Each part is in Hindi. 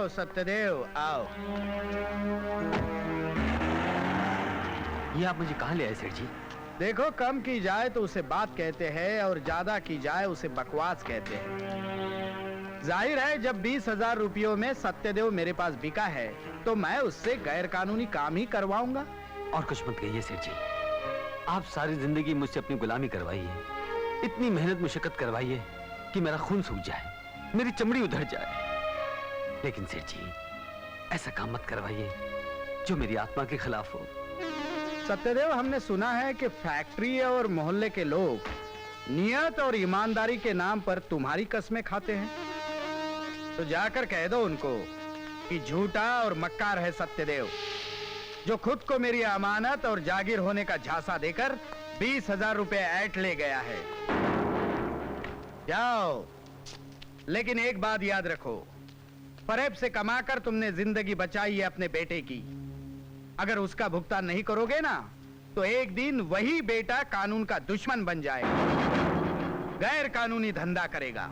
आओ सत्यदेव आओ। ये आप मुझे कहाँ ले आए सेठ जी? देखो, कम की जाए तो उसे बात कहते हैं और ज्यादा की जाए उसे बकवास कहते हैं। जाहिर है जब 20,000 रुपयों में सत्यदेव मेरे पास बिका है तो मैं उससे गैर कानूनी काम ही करवाऊंगा। और कुछ मत कहिए सेठ जी, आप सारी जिंदगी मुझसे अपनी गुलामी करवाई है, इतनी मेहनत मुशक्कत करवाई है कि मेरा खून सूख जाए, मेरी चमड़ी उधड़ जाए। लेकिन सेठ जी ऐसा काम मत करवाइए जो मेरी आत्मा के खिलाफ हो। सत्यदेव, हमने सुना है कि फैक्ट्री और मोहल्ले के लोग नियत और ईमानदारी के नाम पर तुम्हारी कस्में खाते हैं, तो जाकर कह दो उनको कि झूठा और मक्कार है सत्यदेव, जो खुद को मेरी अमानत और जागीर होने का झांसा देकर 20,000 रुपए ऐट ले गया है। जाओ, लेकिन एक बात याद रखो, फरेब से कमाकर तुमने जिंदगी बचाई है अपने बेटे की। अगर उसका भुगतान नहीं करोगे ना तो एक दिन वही बेटा कानून का दुश्मन बन जाएगा, गैर कानूनी धंधा करेगा।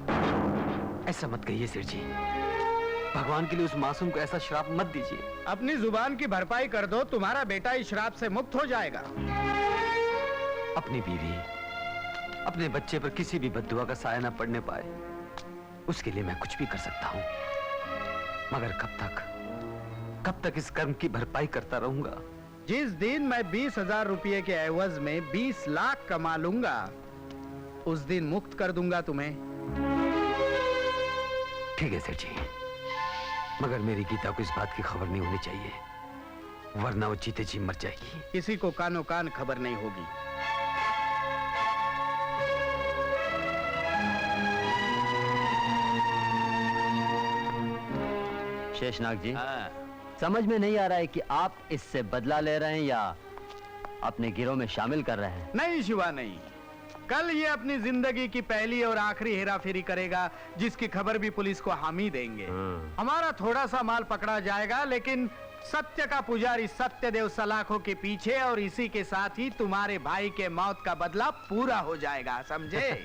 ऐसा मत कहिए सेठ जी, भगवान के लिए उस मासूम को ऐसा श्राप मत दीजिए। अपनी जुबान की भरपाई कर दो, तुम्हारा बेटा इस श्राप से मुक्त हो जाएगा। अपनी बीवी, अपने बच्चे पर किसी भी बद्दुआ का साया न पड़ने पाए, उसके लिए मैं कुछ भी कर सकता हूं, मगर कब तक इस कर्म की भरपाई करता रहूंगा? जिस दिन मैं 20,000 रुपये के एवज में 20 लाख कमा लूंगा उस दिन मुक्त कर दूंगा तुम्हें। ठीक है सेठ जी, मगर मेरी गीता को इस बात की खबर नहीं होनी चाहिए, वरना वो जीते जी मर जाएगी। किसी को कानो कान खबर नहीं होगी। शेषनाग जी, समझ में नहीं आ रहा है कि आप इससे बदला ले रहे हैं या अपने गिरोह में शामिल कर रहे हैं। नहीं शिवा, नहीं। कल ये अपनी जिंदगी की पहली और आखिरी हेराफेरी करेगा जिसकी खबर भी पुलिस को हम ही देंगे। हमारा थोड़ा सा माल पकड़ा जाएगा, लेकिन सत्य का पुजारी सत्यदेव सलाखों के पीछे, और इसी के साथ ही तुम्हारे भाई के मौत का बदला पूरा हो जाएगा, समझे?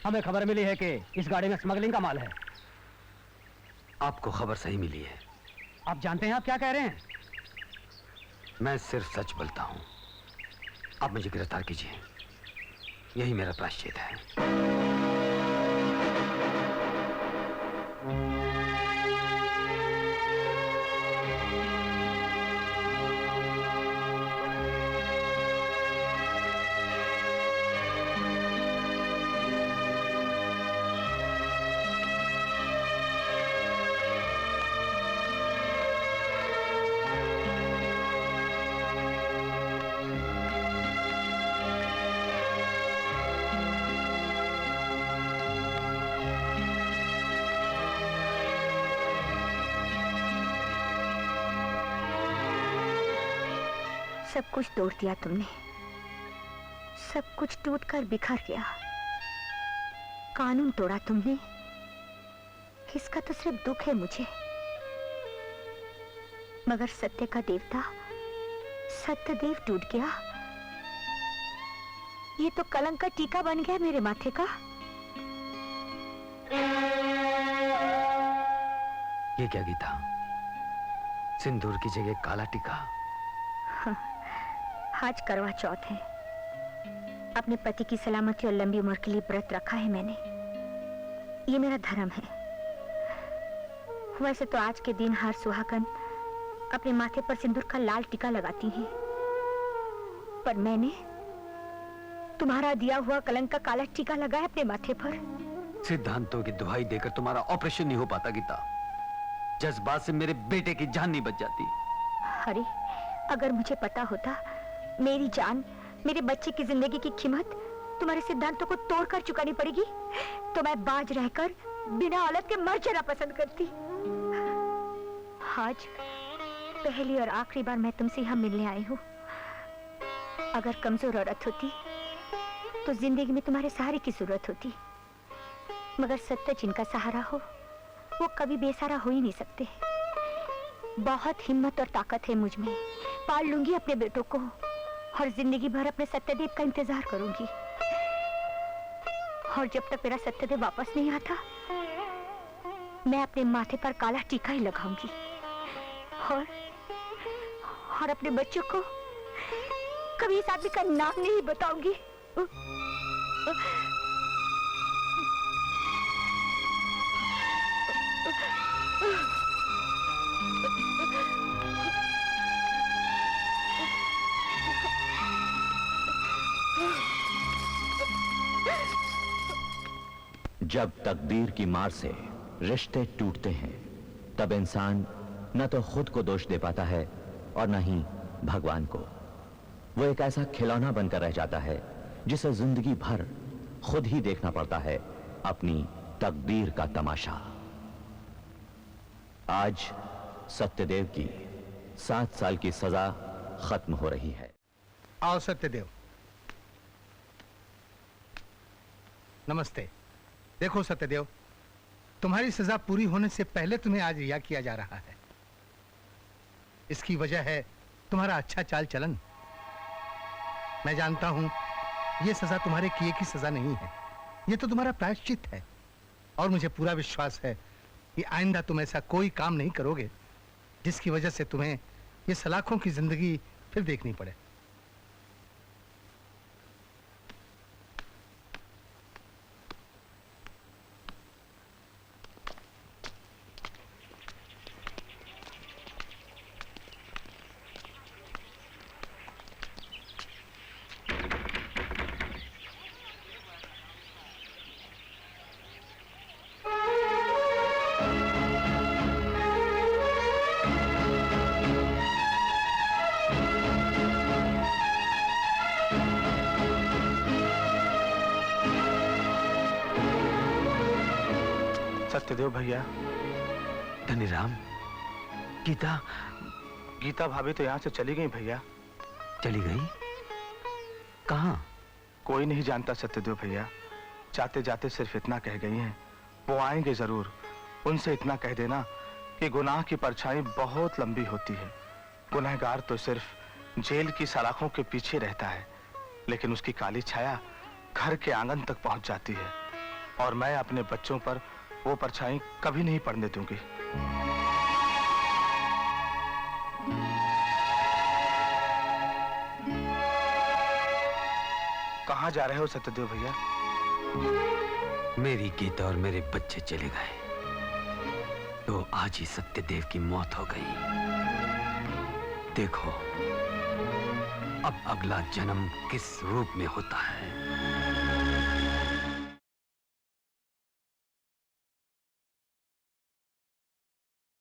हमें खबर मिली है कि इस गाड़ी में स्मगलिंग का माल है। आपको खबर सही मिली है। आप जानते हैं आप क्या कह रहे हैं? मैं सिर्फ सच बोलता हूं। आप मुझे गिरफ्तार कीजिए, यही मेरा प्रायश्चित है। सब कुछ तोड़ दिया तुमने, सब कुछ टूटकर बिखर गया। कानून तोड़ा तुमने, इसका तो सिर्फ दुख है मुझे, मगर सत्य का देवता सत्यदेव टूट गया। ये तो कलंक का टीका बन गया मेरे माथे का। ये क्या गीता, सिंदूर की जगह काला टीका? आज करवा चौथ है, अपने पति की सलामती और लंबी उम्र के लिए व्रत रखा है मैंने। ये मेरा धर्म है। वैसे तो आज के दिन हर सुहागन अपने माथे पर सिंदूर का लाल टीका लगाती हैं, पर मैंने तुम्हारा दिया हुआ कलंक का काला टीका लगाया अपने माथे पर। सिद्धांतों की दुहाई देकर तुम्हारा ऑपरेशन नहीं हो पाता गीता। जज्बात से मेरे बेटे की जान नहीं बच जाती। अरे अगर मुझे पता होता मेरी जान, मेरे बच्चे की जिंदगी की कीमत तुम्हारे सिद्धांतों को तोड़कर चुकानी पड़ेगी, तो मैं बाज रहकर बिना औलाद के मर जाना पसंद करती। आज पहली और आखिरी बार मैं तुमसे यहाँ मिलने आई हूँ। अगर कमजोर औरत होती तो जिंदगी में तुम्हारे सहारे की जरूरत होती, मगर सत्य जिनका सहारा हो वो कभी बेसहारा हो ही नहीं सकते। बहुत हिम्मत और ताकत है मुझ में, पाल लूंगी अपने बेटों को और जिंदगी भर अपने सत्यदेव का इंतजार करूंगी। और जब तक मेरा सत्यदेव वापस नहीं आता, मैं अपने माथे पर काला टीका ही लगाऊंगी और अपने बच्चों को कभी इस आदमी का नाम नहीं बताऊंगी। जब तकदीर की मार से रिश्ते टूटते हैं, तब इंसान न तो खुद को दोष दे पाता है और न ही भगवान को। वो एक ऐसा खिलौना बनकर रह जाता है जिसे जिंदगी भर खुद ही देखना पड़ता है अपनी तकदीर का तमाशा। आज सत्यदेव की 7 साल की सजा खत्म हो रही है। आओ सत्यदेव। नमस्ते। देखो सत्यदेव, तुम्हारी सजा पूरी होने से पहले तुम्हें आज रिहा किया जा रहा है। इसकी वजह है तुम्हारा अच्छा चाल चलन। मैं जानता हूं यह सजा तुम्हारे किए की सजा नहीं है, यह तो तुम्हारा प्रायश्चित है। और मुझे पूरा विश्वास है कि आइंदा तुम ऐसा कोई काम नहीं करोगे जिसकी वजह से तुम्हें ये सलाखों की जिंदगी फिर देखनी पड़े। सत्यदेव भैया। धनीराम, गीता। गीता भाभी तो यहाँ से चली गई भैया। चली गई? कहाँ? कोई नहीं जानता सत्यदेव भैया। जाते जाते सिर्फ इतना कह गई हैं, वो आएंगे जरूर। उनसे इतना कह देना कि गुनाह की परछाई बहुत लंबी होती है। गुनहगार तो सिर्फ जेल की सलाखों के पीछे रहता है, लेकिन उसकी काली छाया घर के आंगन तक पहुंच जाती है। और मैं अपने बच्चों पर वो परछाई कभी नहीं पड़ने दूंगी। कहाँ जा रहे हो सत्यदेव भैया? मेरी गीता और मेरे बच्चे चले गए तो आज ही सत्यदेव की मौत हो गई। देखो अब अगला जन्म किस रूप में होता है।